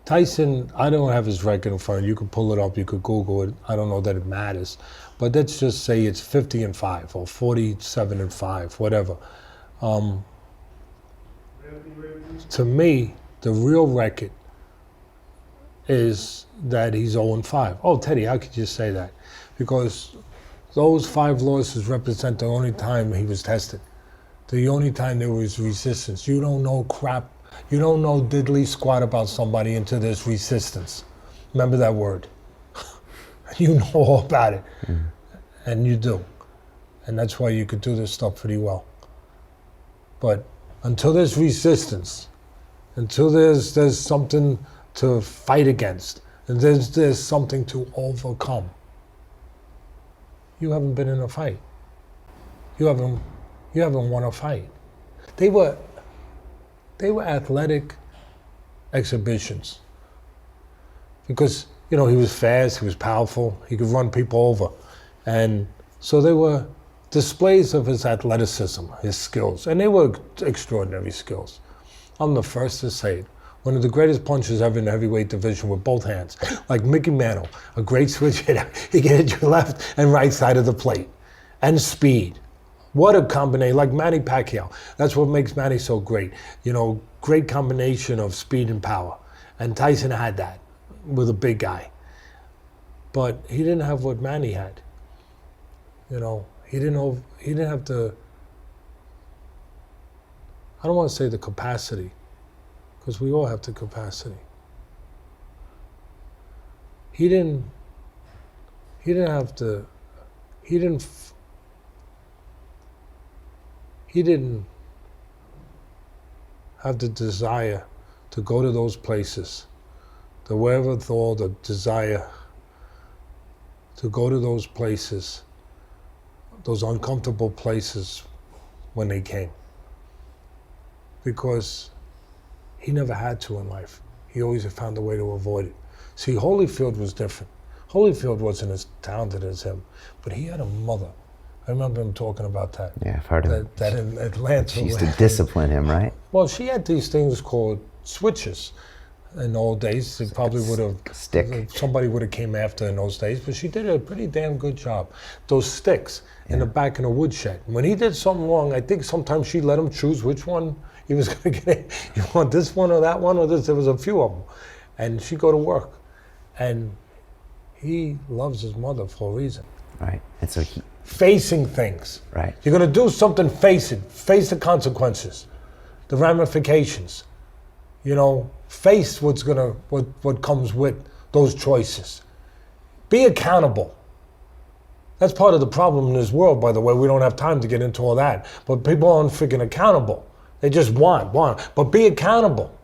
Tyson, I don't have his record in front of you. You could pull it up, you could Google it. I don't know that it matters. But let's just say it's 50-5 or 47-5, whatever. To me, the real record is that he's 0-5. Oh, Teddy, how could you say that? Because those 5 losses represent the only time he was tested. The only time there was resistance. You don't know crap. You don't know diddly squat about somebody until there's resistance. Remember that word. You know all about it. Mm. And you do. And that's why you could do this stuff pretty well. But until there's resistance, until there's something to fight against, and there's something to overcome, you haven't been in a fight. You haven't won a fight. They were athletic exhibitions. Because, you know, he was fast, he was powerful, he could run people over. And so they were displays of his athleticism, his skills, and they were extraordinary skills. I'm the first to say it. One of the greatest punchers ever in the heavyweight division with both hands, like Mickey Mantle, a great switch hitter. He can hit your left and right side of the plate. And speed. What a combination, like Manny Pacquiao. That's what makes Manny so great. You know, great combination of speed and power. And Tyson had that with a big guy. But he didn't have what Manny had. You know, he didn't have the, I don't want to say the capacity, because we all have the capacity. He didn't have the, he didn't have the desire to go to those places, the wherewithal, the desire to go to those places, those uncomfortable places when they came. Because he never had to in life. He always found a way to avoid it. See, Holyfield was different. Holyfield wasn't as talented as him, but he had a mother. I remember him talking about that. Yeah, I've heard of that in Atlanta. She used to discipline him, right? Well, she had these things called switches. In the old days, it probably would have, somebody would have came after in those days, but she did a pretty damn good job. Those sticks in the back in the woodshed. When he did something wrong, I think sometimes she let him choose which one he was going to get in. You want this one or that one or this? There was a few of them. And she'd go to work. And he loves his mother for a reason. Right. And so he... Facing things. Right. You're going to do something, face it. Face the consequences, the ramifications. You know, face what comes with those choices. Be accountable. That's part of the problem in this world, by the way. We don't have time to get into all that. But people aren't freaking accountable. They just want. But be accountable.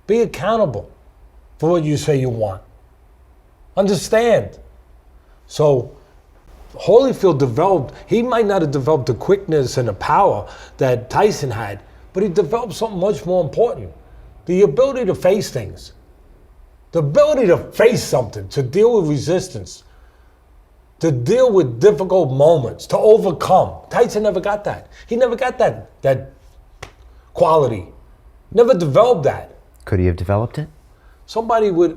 Be accountable for what you say you want. Understand. So Holyfield developed, he might not have developed the quickness and the power that Tyson had, but he developed something much more important. The ability to face things. The ability to face something, to deal with resistance, to deal with difficult moments, to overcome. Tyson never got that. He never got that quality. Never developed that. Could he have developed it? Somebody would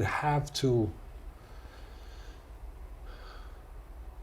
have to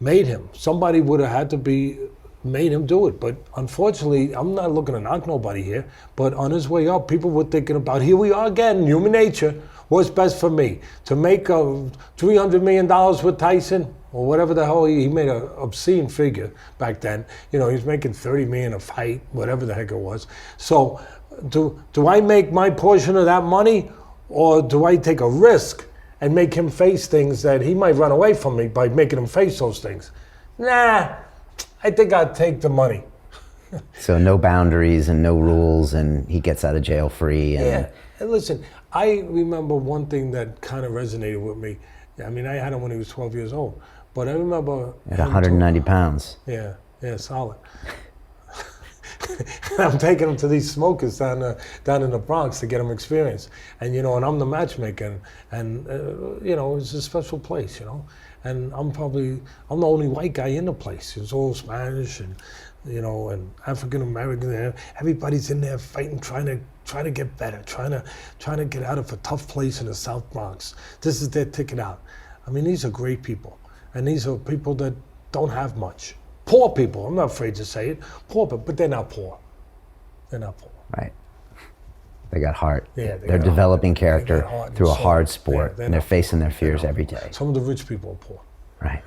made him. Somebody would have had to be made him do it. But unfortunately, I'm not looking to knock nobody here, but on his way up, people were thinking about, here we are again, human nature. What's best for me? To make $300 million with Tyson, or whatever the hell, he made an obscene figure back then. You know, he was making $30 million a fight, whatever the heck it was. So do I make my portion of that money, or do I take a risk and make him face things that he might run away from me by making him face those things? Nah, I think I'd take the money. So no boundaries and no rules, and he gets out of jail free. And yeah, and listen, I remember one thing that kind of resonated with me. I mean, I had him when he was 12 years old, but I remember... At 190 pounds. Yeah, solid. I'm taking him to these smokers down in the Bronx to get him experience. And, you know, and I'm the matchmaker, and you know, it's a special place, you know. And I'm the only white guy in the place. It's all Spanish and, you know, and African American. Everybody's in there fighting, trying to trying to get better, trying to get out of a tough place in the South Bronx. This is their ticket out. I mean, these are great people, and these are people that don't have much. Poor people. I'm not afraid to say it. Poor people, but they're not poor. They're not poor. Right. They got heart. Yeah, they're developing character through a hard sport, yeah, and they're facing their fears every day. Some of the rich people are poor. Right.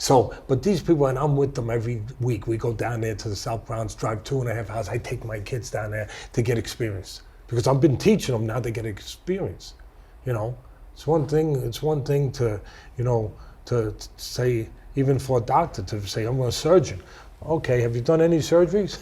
So, but these people, and I'm with them every week. We go down there to the South Bronx, drive 2.5 hours. I take my kids down there to get experience because I've been teaching them now to get experience. You know, it's one thing to, you know, to say, even for a doctor to say, I'm a surgeon. Okay, have you done any surgeries?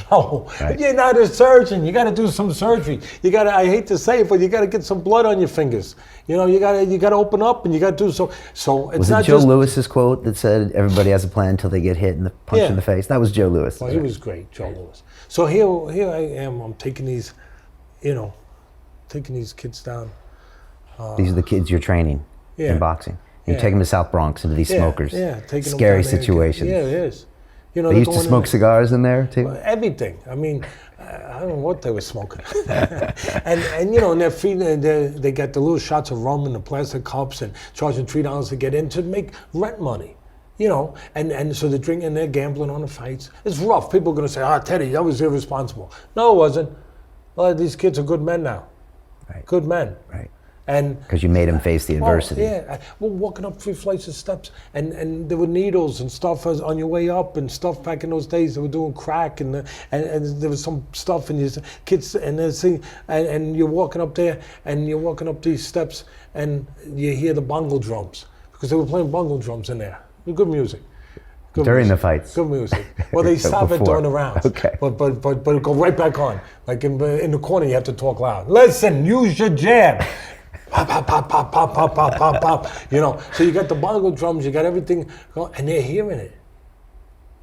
No, right. You're not a surgeon. You got to do some surgery. You got to. I hate to say it, but you got to get some blood on your fingers. You know, you got to open up and you got to do so. So it's was not it Joe just Lewis's quote that said everybody has a plan until they get hit and punch in the face? That was Joe Lewis. Well, he was great, Joe Lewis. So here I am. I'm taking these, you know, taking these kids down. These are the kids you're training in boxing. You take them to South Bronx into these smokers. Yeah, taking scary them down there. situations. Yeah, it is. You know, they used to smoke cigars in there too. Everything. I mean, I don't know what they were smoking. and you know, and they're feeding. They get the little shots of rum in the plastic cups and charging $3 to get in to make rent money. You know, and so they're drinking and they're gambling on the fights. It's rough. People are going to say, Teddy, that was irresponsible. No, it wasn't. Well, these kids are good men now. Right. Good men. Right. And because you made them face the adversity. Yeah, we're walking up 3 flights of steps, and there were needles and stuff on your way up, and stuff back in those days. They were doing crack, and there was some stuff, and your kids, and you're walking up there, and you're walking up these steps, and you hear the bongo drums because they were playing bongo drums in there. Good music. During the fights. Good music. Well, they stop it during the rounds. Okay. But it go right back on. Like in the corner, you have to talk loud. Listen, use your jab. Pop, pop, pop, pop, pop, pop, pop, pop, pop. You know, so you got the bongo drums, you got everything going, and they're hearing it.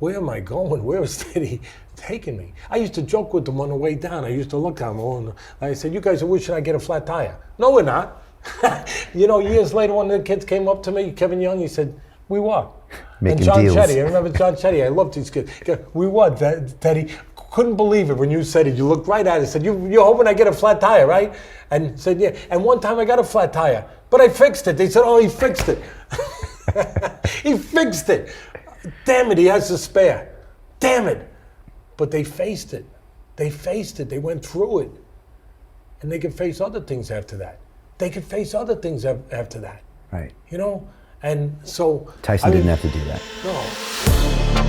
Where am I going? Where is Teddy taking me? I used to joke with them on the way down. I used to look at them and I said, you guys are wishing I get a flat tire. No, we're not. You know, years later, one of the kids came up to me, Kevin Young, he said, we what? Making and John deals. Chetty, I remember John Chetty, I loved these kids. We what, Teddy? Couldn't believe it when you said it. You looked right at it. Said, you're hoping I get a flat tire, right? And said, yeah. And one time I got a flat tire, but I fixed it. They said, oh, he fixed it. He fixed it. Damn it, he has a spare. Damn it. But they faced it. They faced it. They went through it. And they could face other things after that. They could face other things after that. Right. You know? And so... Tyson didn't have to do that. No.